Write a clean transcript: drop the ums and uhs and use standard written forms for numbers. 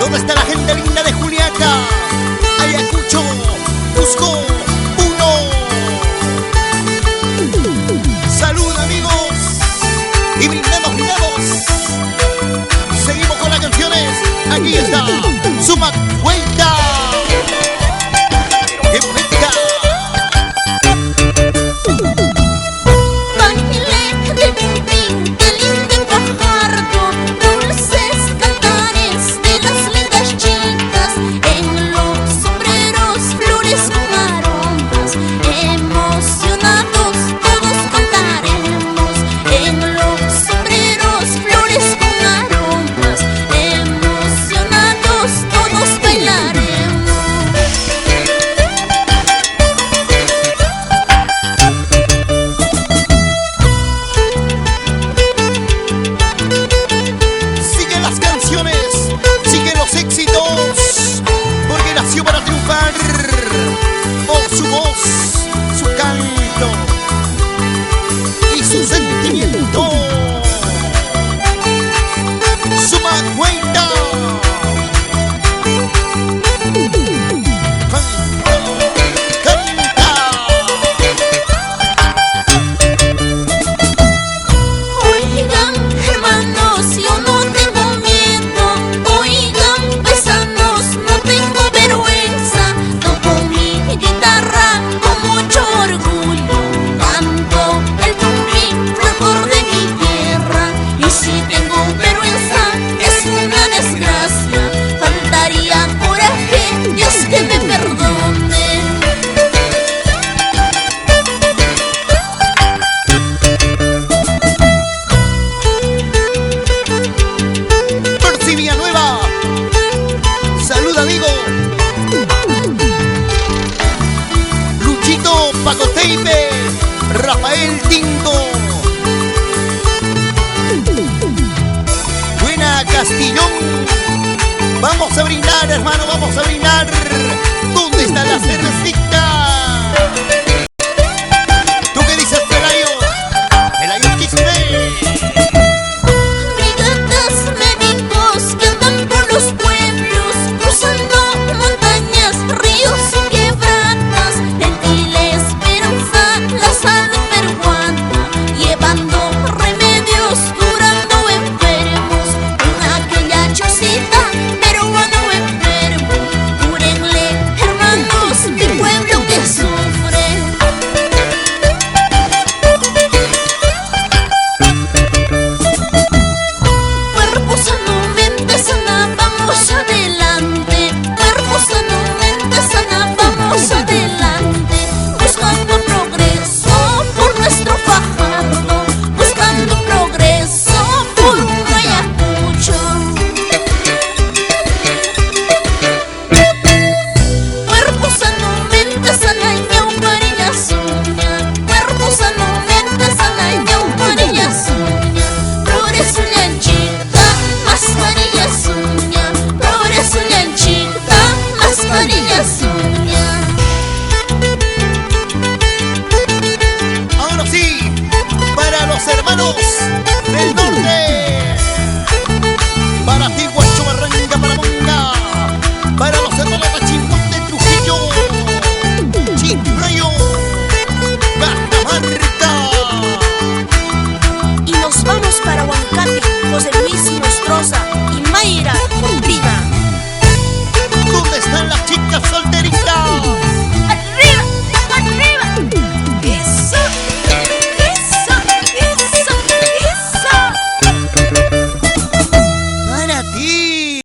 ¿Dónde está la gente linda de Juliaca? Ayacucho, Cusco, uno. Salud, amigos, y brindemos. Seguimos con las canciones. Aquí está Suma Cuenta. ¡Qué bonita! Su voz, su canto y su sentimiento. Suma Cuenta. Canta. Oigan, hermanos, yo no tengo miedo. Oigan, paisanos, no tengo vergüenza. Toco mi guitarra con mucho orgullo, canto el cumbí, flor de mi tierra. Y si tengo vergüenza es una desgracia, faltaría coraje, Dios que me perdone. Percy Villanueva, salud, amigo. Luchito Pacoteipe, Rafael Tinto, Buena Castillón. Vamos a brindar, hermanos.